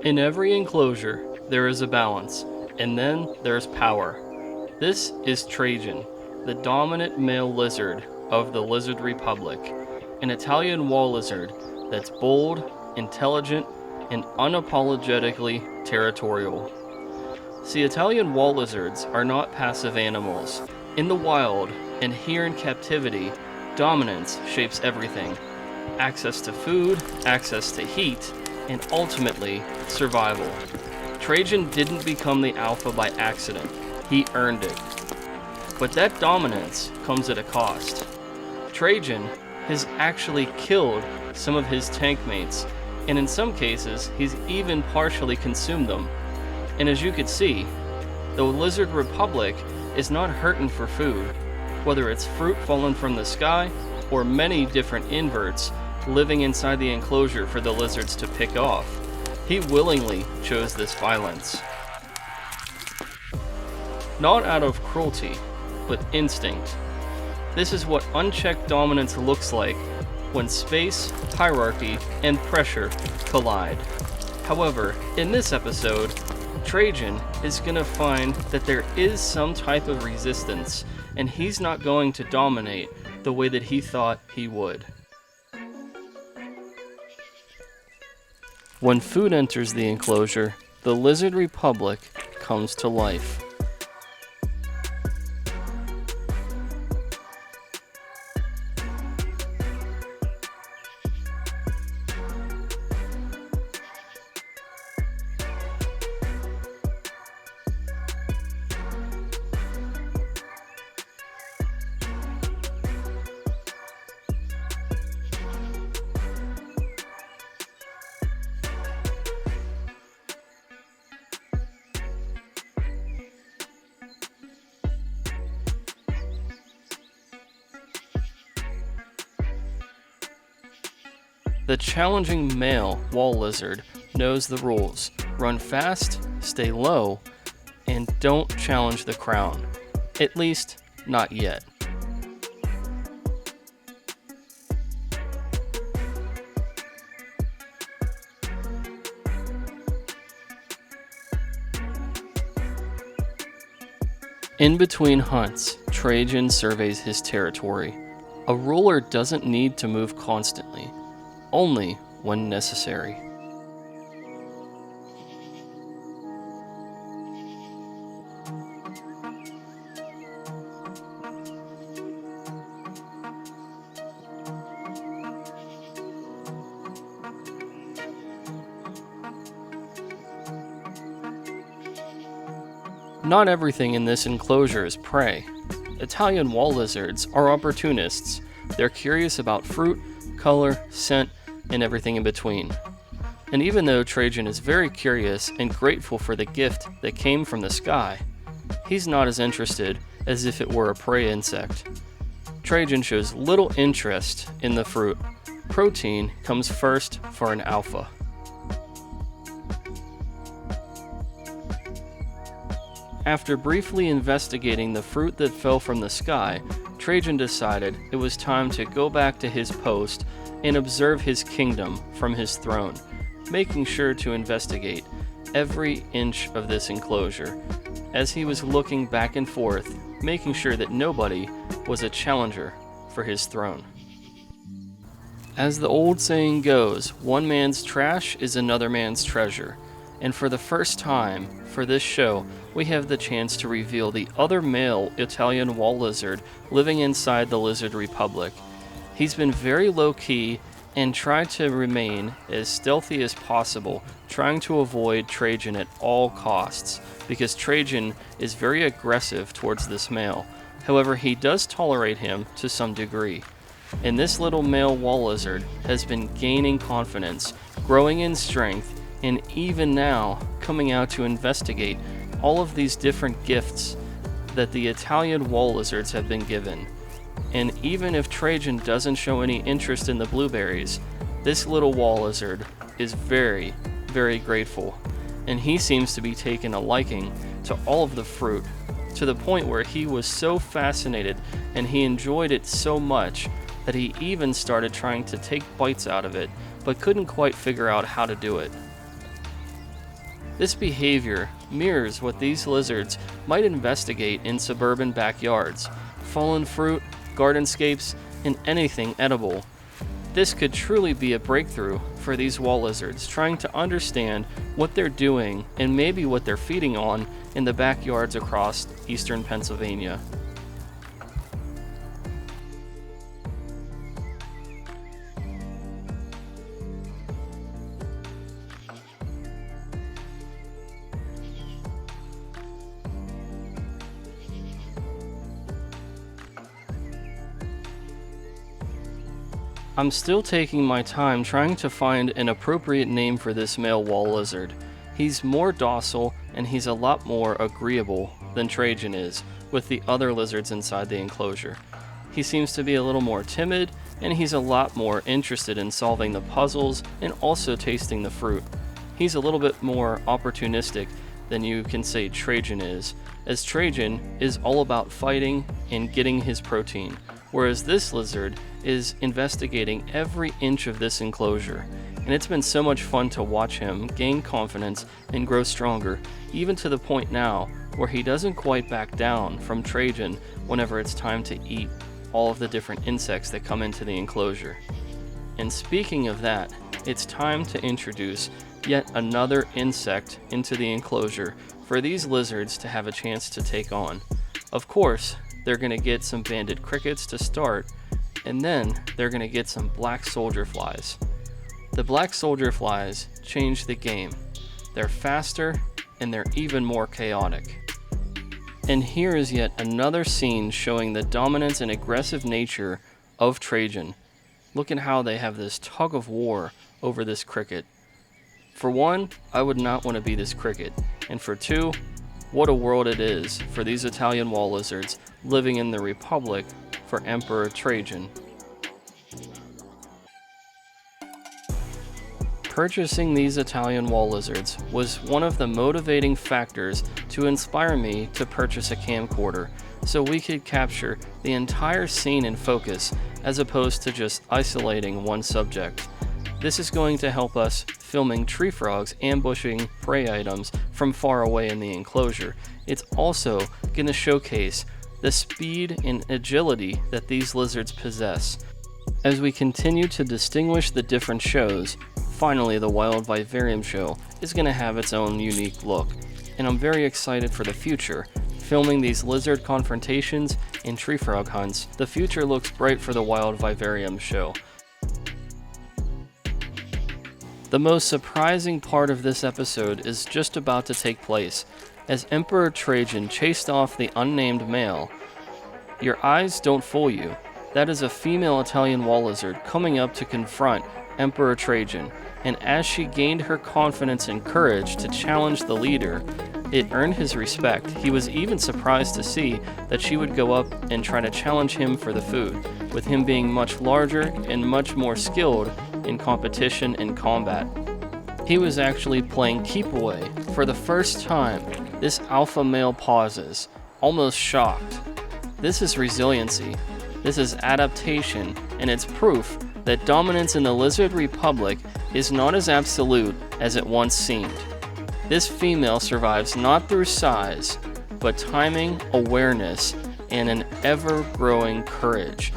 In every enclosure, there is a balance, and then there's power. This is Trajan, the dominant male lizard of the Lizard Republic, an Italian wall lizard that's bold, intelligent, and unapologetically territorial. See, Italian wall lizards are not passive animals. In the wild, and here in captivity, dominance shapes everything. Access to food, access to heat, and ultimately, survival. Trajan didn't become the alpha by accident, he earned it. But that dominance comes at a cost. Trajan has actually killed some of his tank mates, and in some cases, he's even partially consumed them. And as you could see, the Lizard Republic is not hurting for food, whether it's fruit fallen from the sky or many different inverts living inside the enclosure for the lizards to pick off. He willingly chose this violence. Not out of cruelty, but instinct. This is what unchecked dominance looks like when space, hierarchy, and pressure collide. However, in this episode, Trajan is going to find that there is some type of resistance, and he's not going to dominate the way that he thought he would. When food enters the enclosure, the Lizard Republic comes to life. The challenging male wall lizard knows the rules. Run fast, stay low, and don't challenge the crown. At least, not yet. In between hunts, Trajan surveys his territory. A ruler doesn't need to move constantly, only when necessary. Not everything in this enclosure is prey. Italian wall lizards are opportunists. They're curious about fruit, color, scent, and everything in between. And even though Trajan is very curious and grateful for the gift that came from the sky, he's not as interested as if it were a prey insect. Trajan shows little interest in the fruit. Protein comes first for an alpha. After briefly investigating the fruit that fell from the sky, Trajan decided it was time to go back to his post and observe his kingdom from his throne, making sure to investigate every inch of this enclosure, as he was looking back and forth, making sure that nobody was a challenger for his throne. As the old saying goes, one man's trash is another man's treasure, and for the first time for this show, we have the chance to reveal the other male Italian wall lizard living inside the Lizard Republic. He's been very low-key and tried to remain as stealthy as possible, trying to avoid Trajan at all costs, because Trajan is very aggressive towards this male. However, he does tolerate him to some degree. And this little male wall lizard has been gaining confidence, growing in strength, and even now coming out to investigate all of these different gifts that the Italian wall lizards have been given. And even if Trajan doesn't show any interest in the blueberries, this little wall lizard is very, very grateful. And he seems to be taking a liking to all of the fruit, to the point where he was so fascinated and he enjoyed it so much that he even started trying to take bites out of it, but couldn't quite figure out how to do it. This behavior mirrors what these lizards might investigate in suburban backyards: fallen fruit, gardenscapes, and anything edible. This could truly be a breakthrough for these wall lizards, trying to understand what they're doing and maybe what they're feeding on in the backyards across eastern Pennsylvania. I'm still taking my time trying to find an appropriate name for this male wall lizard. He's more docile and he's a lot more agreeable than Trajan is with the other lizards inside the enclosure. He seems to be a little more timid and he's a lot more interested in solving the puzzles and also tasting the fruit. He's a little bit more opportunistic than you can say Trajan is, as Trajan is all about fighting and getting his protein, whereas this lizard is investigating every inch of this enclosure. And it's been so much fun to watch him gain confidence and grow stronger, even to the point now where he doesn't quite back down from Trajan whenever it's time to eat all of the different insects that come into the enclosure. And speaking of that, it's time to introduce yet another insect into the enclosure for these lizards to have a chance to take on. Of course, they're going to get some banded crickets to start, and then they're going to get some black soldier flies. The black soldier flies change the game. They're faster and they're even more chaotic. And here is yet another scene showing the dominance and aggressive nature of Trajan. Look at how they have this tug of war over this cricket. For one, I would not want to be this cricket. And for two, what a world it is for these Italian wall lizards living in the Republic for Emperor Trajan. Purchasing these Italian wall lizards was one of the motivating factors to inspire me to purchase a camcorder, so we could capture the entire scene in focus as opposed to just isolating one subject. This is going to help us filming tree frogs ambushing prey items from far away in the enclosure. It's also going to showcase the speed and agility that these lizards possess. As we continue to distinguish the different shows, finally the Wild Vivarium show is going to have its own unique look, and I'm very excited for the future. Filming these lizard confrontations and tree frog hunts, the future looks bright for the Wild Vivarium show. The most surprising part of this episode is just about to take place, as Emperor Trajan chased off the unnamed male. Your eyes don't fool you. That is a female Italian wall lizard coming up to confront Emperor Trajan, and as she gained her confidence and courage to challenge the leader, it earned his respect. He was even surprised to see that she would go up and try to challenge him for the food, with him being much larger and much more skilled in competition and combat. He was actually playing keep away. For the first time, this alpha male pauses, almost shocked. This is resiliency. This is adaptation, and it's proof that dominance in the Lizard Republic is not as absolute as it once seemed. This female survives not through size, but timing, awareness, and an ever-growing courage.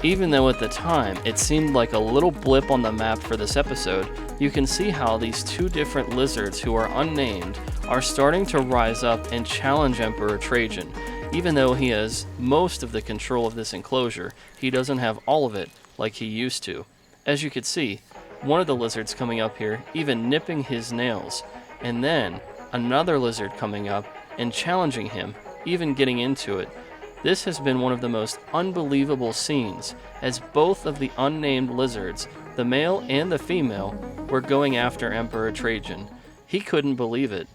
Even though at the time it seemed like a little blip on the map for this episode, you can see how these two different lizards who are unnamed are starting to rise up and challenge Emperor Trajan. Even though he has most of the control of this enclosure, he doesn't have all of it like he used to. As you could see, one of the lizards coming up here even nipping his nails, and then another lizard coming up and challenging him, even getting into it. This has been one of the most unbelievable scenes, as both of the unnamed lizards, the male and the female, were going after Emperor Trajan. He couldn't believe it.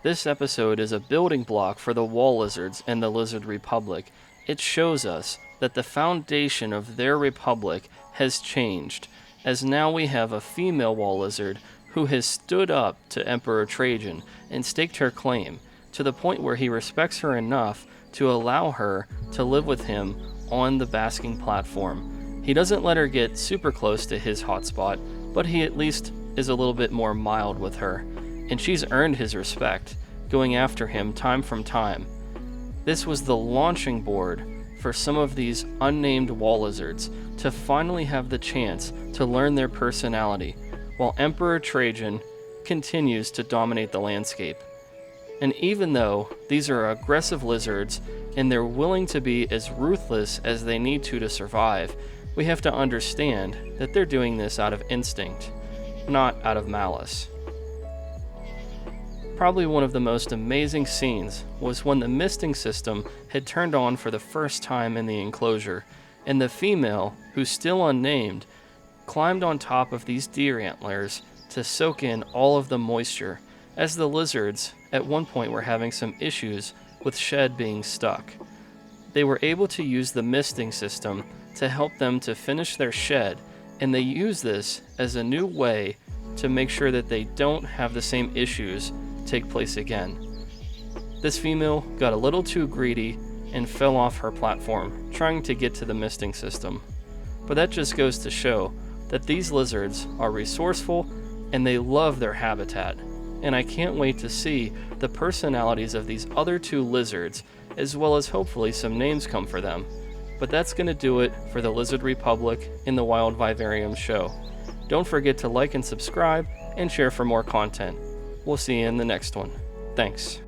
This episode is a building block for the wall lizards and the Lizard Republic. It shows us that the foundation of their republic has changed, as now we have a female wall lizard who has stood up to Emperor Trajan and staked her claim, to the point where he respects her enough to allow her to live with him on the basking platform. He doesn't let her get super close to his hotspot, but he at least is a little bit more mild with her, and she's earned his respect, going after him time from time. This was the launching board for some of these unnamed wall lizards to finally have the chance to learn their personality, while Emperor Trajan continues to dominate the landscape. And even though these are aggressive lizards and they're willing to be as ruthless as they need to survive, we have to understand that they're doing this out of instinct, not out of malice. Probably one of the most amazing scenes was when the misting system had turned on for the first time in the enclosure, and the female, who's still unnamed, climbed on top of these deer antlers to soak in all of the moisture, as the lizards at one point were having some issues with shed being stuck. They were able to use the misting system to help them to finish their shed, and they use this as a new way to make sure that they don't have the same issues take place again. This female got a little too greedy and fell off her platform trying to get to the misting system. But that just goes to show that these lizards are resourceful and they love their habitat. And I can't wait to see the personalities of these other two lizards, as well as hopefully some names come for them. But that's going to do it for the Lizard Republic in the Wild Vivarium show. Don't forget to like and subscribe and share for more content. We'll see you in the next one. Thanks.